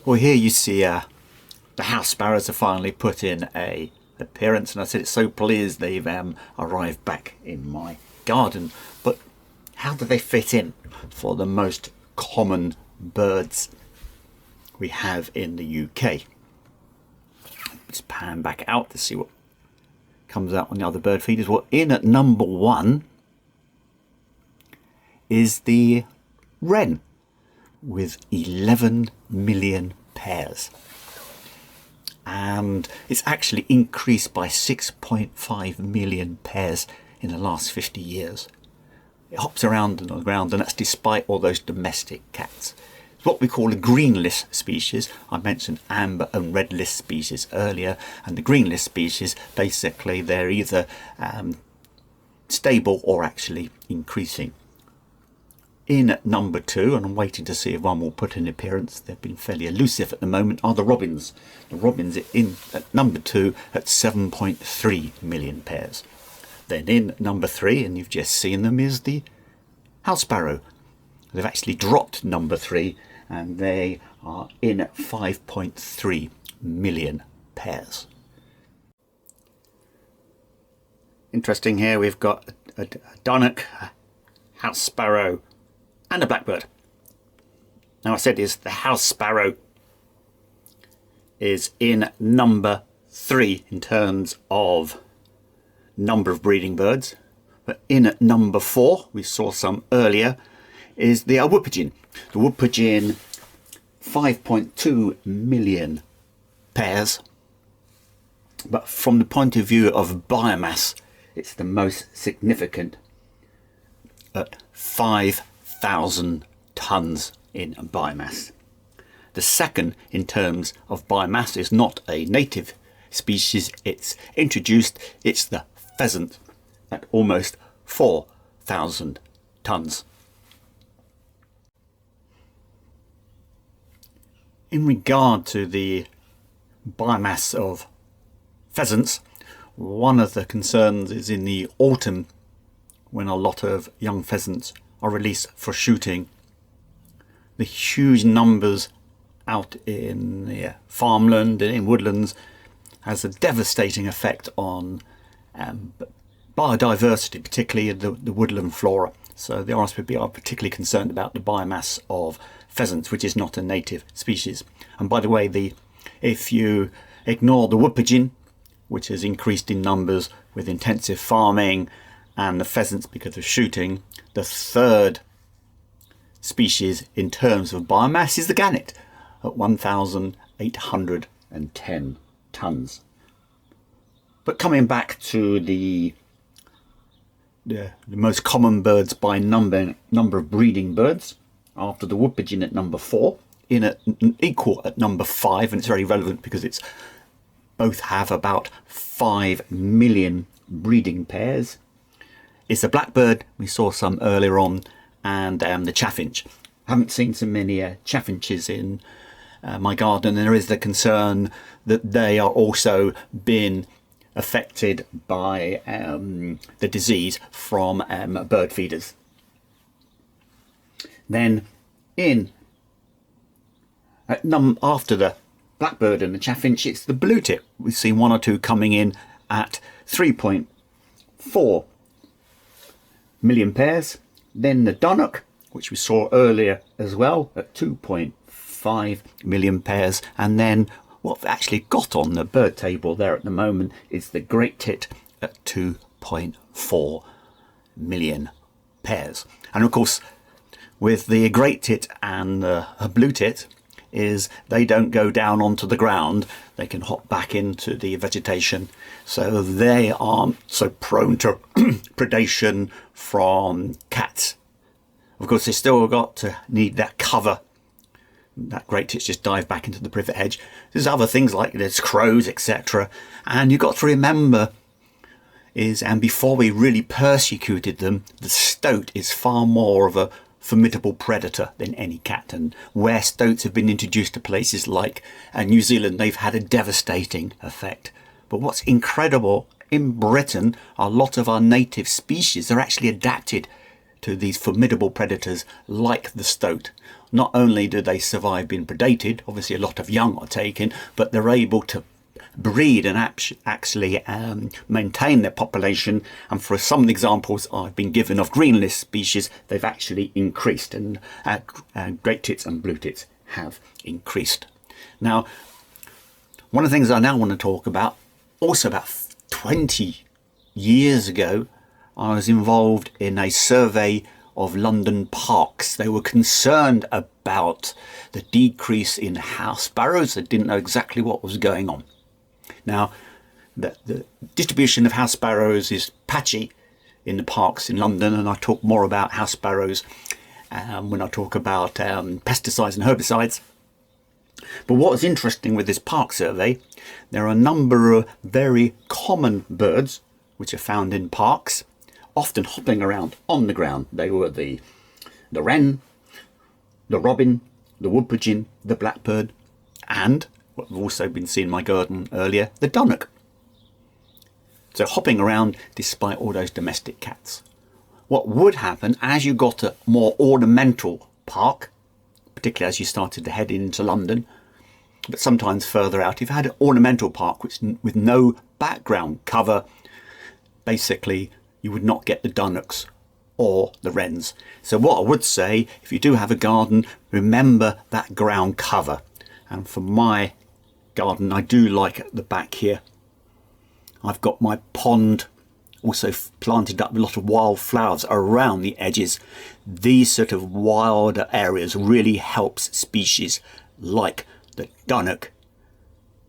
Well, here you see the house sparrows have finally put in a appearance, and I said it's so pleased they've arrived back in my garden. But how do they fit in for the most common birds we have in the UK? Let's pan back out to see what comes out on the other bird feeders. Well, in at number 1 is the wren with 11 million pairs. And it's actually increased by 6.5 million pairs in the last 50 years. It hops around on the ground, and that's despite all those domestic cats. It's what we call a green list species. I mentioned amber and red list species earlier, and the green list species, basically they're either stable or actually increasing. In at number 2, and I'm waiting to see if one will put in appearance, they've been fairly elusive at the moment, are the robins. The robins in at number 2 at 7.3 million pairs. Then in at number 3, and you've just seen them, is the house sparrow. They've actually dropped number 3, and they are in at 5.3 million pairs. Interesting, here we've got a dunnock, a house sparrow, and a blackbird. Now I said the house sparrow is in number 3 in terms of number of breeding birds, but in at number 4, we saw some earlier, is the wood pigeon. The wood pigeon, 5.2 million pairs, but from the point of view of biomass, it's the most significant at 5,000 tons in biomass. The second in terms of biomass is not a native species, it's introduced, it's the pheasant at almost 4,000 tons. In regard to the biomass of pheasants, one of the concerns is in the autumn, when a lot of young pheasants are released for shooting. The huge numbers out in the farmland and in woodlands has a devastating effect on biodiversity, particularly the woodland flora. So the RSPB are particularly concerned about the biomass of pheasants, which is not a native species. And by the way, if you ignore the wood pigeon, which has increased in numbers with intensive farming, and the pheasants because of shooting, the third species in terms of biomass is the gannet at 1,810 tons. But coming back to the most common birds by number of breeding birds, after the wood pigeon at number 4, in at equal at number 5, and it's very relevant because it's both have about 5 million breeding pairs, is the blackbird. We saw some earlier on, and the chaffinch. I haven't seen so many chaffinches in my garden, and there is the concern that they are also being affected by the disease from bird feeders. Then after the blackbird and the chaffinch, it's the blue tit. We've seen 1 or 2 coming in at 3.4 million pairs. Then the dunnock, which we saw earlier as well, at 2.5 million pairs. And then what we've actually got on the bird table there at the moment is the great tit at 2.4 million pairs. And of course, with the great tit and the blue tit, is they don't go down onto the ground, they can hop back into the vegetation, so they aren't so prone to predation from cats. Of course, they still got to need that cover. That great tits just dive back into the privet hedge. There's other things like there's crows, etc. And you've got to remember and before we really persecuted them, the stoat is far more of a formidable predator than any cat, and where stoats have been introduced to places like New Zealand, they've had a devastating effect. But what's incredible, in Britain, a lot of our native species are actually adapted to these formidable predators like the stoat. Not only do they survive being predated, obviously a lot of young are taken, but they're able to breed and actually maintain their population. And for some examples I've been given of green list species, they've actually increased, and great tits and blue tits have increased. Now, one of the things I now want to talk about, also about 20 years ago, I was involved in a survey of London parks. They were concerned about the decrease in house sparrows. They didn't know exactly what was going on. Now, the distribution of house sparrows is patchy in the parks in London, and I talk more about house sparrows when I talk about pesticides and herbicides. But what's interesting with this park survey, there are a number of very common birds which are found in parks, often hopping around on the ground. They were the wren, the robin, the wood pigeon, the blackbird, and what we've also been seeing in my garden earlier, the dunnock. So hopping around despite all those domestic cats. What would happen as you got a more ornamental park, particularly as you started to head into London, but sometimes further out, if you had an ornamental park with no background cover, basically you would not get the dunnocks or the wrens. So what I would say, if you do have a garden, remember that ground cover. And for my garden, I do like at the back here, I've got my pond also planted up with a lot of wild flowers around the edges. These sort of wilder areas really helps species like the dunnock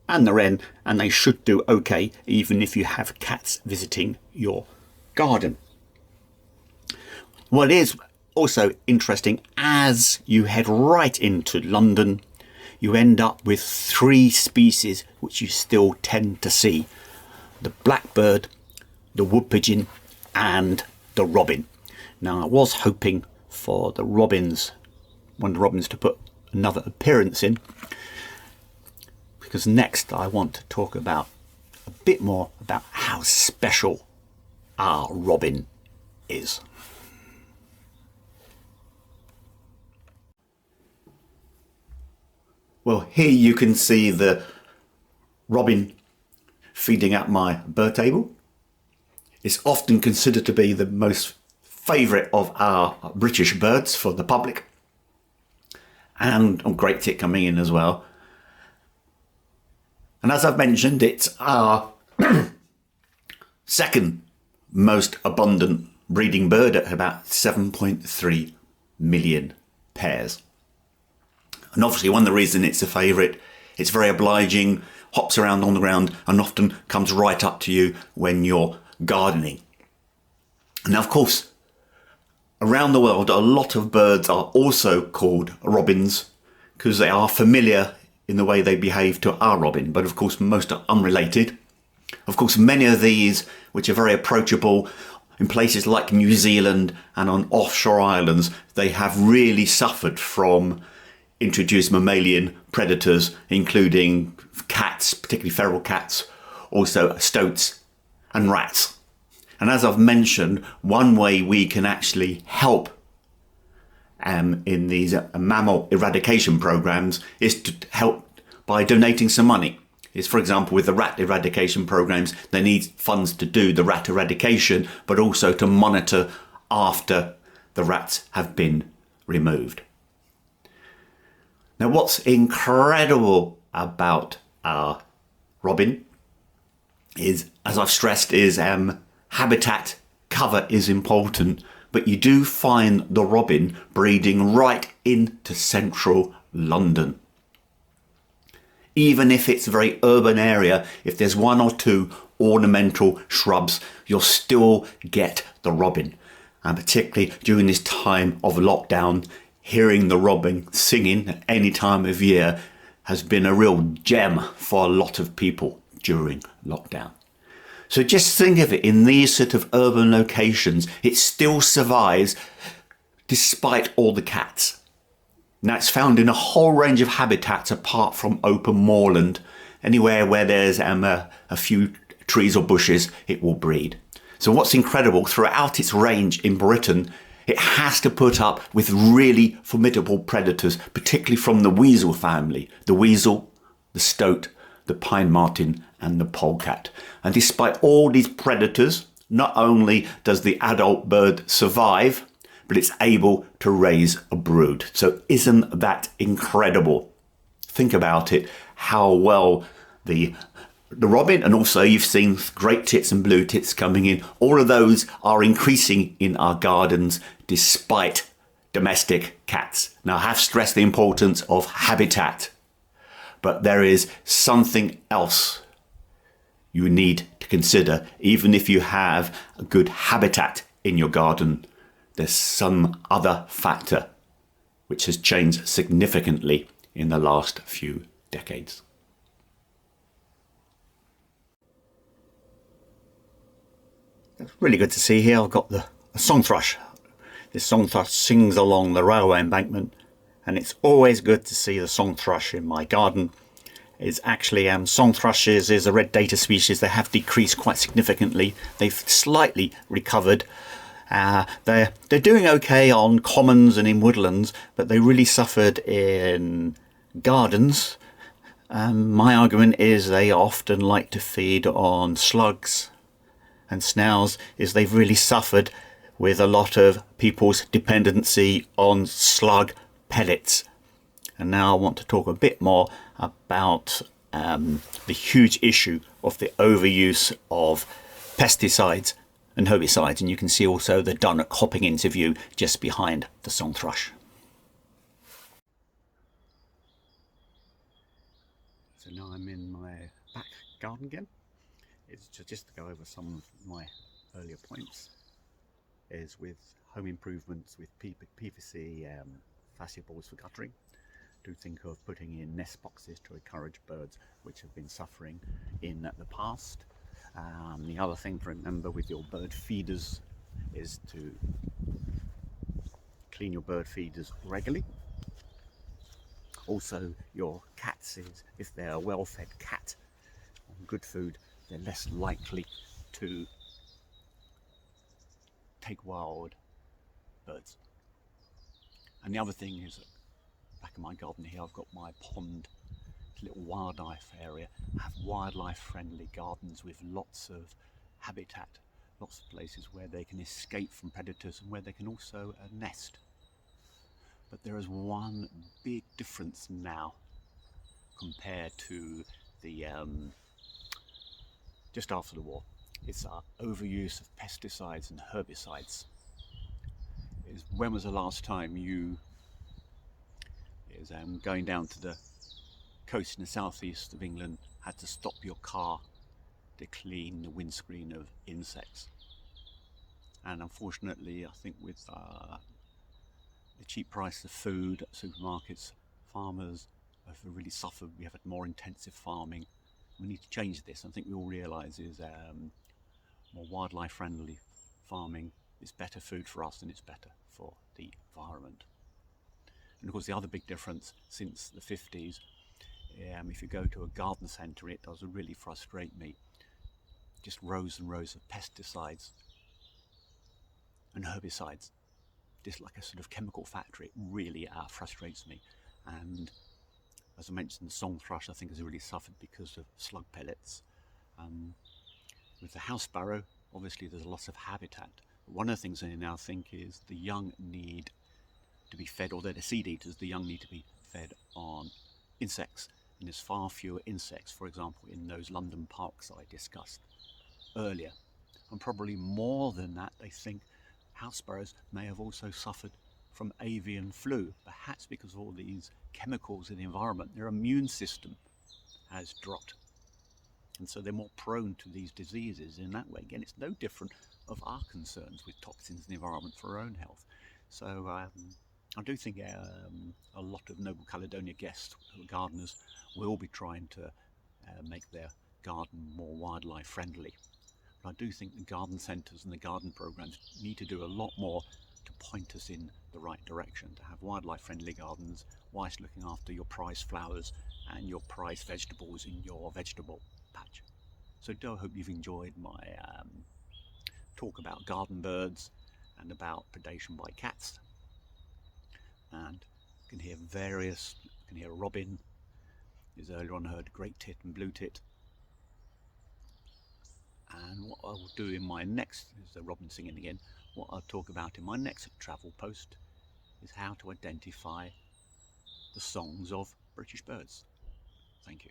and the wren, and they should do okay even if you have cats visiting your garden. What is also interesting, as you head right into London, you end up with 3 species which you still tend to see: the blackbird, the wood pigeon and the robin. Now, I was hoping for one of the robins to put another appearance in, because next I want to talk about a bit more about how special our robin is. Well, here you can see the robin feeding at my bird table. It's often considered to be the most favourite of our British birds for the public, and a great tit coming in as well. And as I've mentioned, it's our second most abundant breeding bird at about 7.3 million pairs. And obviously one of the reasons it's a favourite, it's very obliging, hops around on the ground and often comes right up to you when you're gardening. Now, of course, around the world, a lot of birds are also called robins because they are familiar in the way they behave to our robin, but of course most are unrelated. Of course, many of these, which are very approachable in places like New Zealand and on offshore islands, they have really suffered from introduced mammalian predators, including cats, particularly feral cats, also stoats and rats. And as I've mentioned, one way we can actually help in these mammal eradication programs is to help by donating some money. Is, for example, with the rat eradication programs, they need funds to do the rat eradication, but also to monitor after the rats have been removed. Now, what's incredible about our robin is, as I've stressed, is habitat cover is important, but you do find the robin breeding right into central London. Even if it's a very urban area, if there's 1 or 2 ornamental shrubs, you'll still get the robin. And particularly during this time of lockdown, hearing the robin singing at any time of year has been a real gem for a lot of people during lockdown. So just think of it, in these sort of urban locations, it still survives despite all the cats. Now, it's found in a whole range of habitats apart from open moorland. Anywhere where there's a few trees or bushes, it will breed. So what's incredible, throughout its range in Britain, It has to put up with really formidable predators, particularly from the weasel family. The weasel, the stoat, the pine marten and the polecat. And despite all these predators, not only does the adult bird survive, but it's able to raise a brood. So isn't that incredible? Think about it, how well the robin, and also you've seen great tits and blue tits coming in, all of those are increasing in our gardens despite domestic cats. Now I have stressed the importance of habitat, but there is something else you need to consider. Even if you have a good habitat in your garden, there's some other factor which has changed significantly in the last few decades. It's really good to see here. I've got the song thrush. This song thrush sings along the railway embankment, and it's always good to see the song thrush in my garden. It's actually song thrushes is a red data species. They have decreased quite significantly. They've slightly recovered. They're doing okay on commons and in woodlands, but they really suffered in gardens. My argument is they often like to feed on slugs and snails, is they've really suffered with a lot of people's dependency on slug pellets. And now I want to talk a bit more about the huge issue of the overuse of pesticides and herbicides. And you can see also the Dunnock hopping interview just behind the song thrush. So now I'm in my back garden again. It's just to go over some of my earlier points, is with home improvements with PVC fascia boards for guttering. Do think of putting in nest boxes to encourage birds which have been suffering in the past. The other thing to remember with your bird feeders is to clean your bird feeders regularly. Also your cats, if they're a well-fed cat on good food, they're less likely to take wild birds. And the other thing is, back in my garden here, I've got my pond, little wildlife area. I have wildlife friendly gardens with lots of habitat, lots of places where they can escape from predators and where they can also nest. But there is one big difference now compared to the just after the war. It's our overuse of pesticides and herbicides. When was the last time you going down to the coast in the southeast of England, had to stop your car to clean the windscreen of insects? And unfortunately, I think with the cheap price of food at supermarkets, farmers have really suffered. We have had more intensive farming. We need to change this. I think we all realise is more wildlife friendly farming is better food for us and it's better for the environment. And of course the other big difference since the 50s, if you go to a garden centre, it does really frustrate me. Just rows and rows of pesticides and herbicides, just like a sort of chemical factory. It really frustrates me. And as I mentioned, the song thrush I think has really suffered because of slug pellets. With the house sparrow, obviously there's a loss of habitat. But one of the things I now think is the young need to be fed, or they're the seed eaters, the young need to be fed on insects. And there's far fewer insects, for example, in those London parks that I discussed earlier. And probably more than that, they think house sparrows may have also suffered from avian flu, perhaps because of all these chemicals in the environment. Their immune system has dropped, and so they're more prone to these diseases in that way. Again, it's no different of our concerns with toxins in the environment for our own health. So I do think a lot of noble Caledonia guests, gardeners, will be trying to make their garden more wildlife friendly. But I do think the garden centres and the garden programmes need to do a lot more to point us in the right direction, to have wildlife friendly gardens whilst looking after your prized flowers and your prized vegetables in your vegetable patch. So I hope you've enjoyed my talk about garden birds and about predation by cats. And you can hear various, you can hear a robin, as earlier on I heard great tit and blue tit. And what I will do in my next, is the robin singing again, what I'll talk about in my next travel post is how to identify the songs of British birds. Thank you.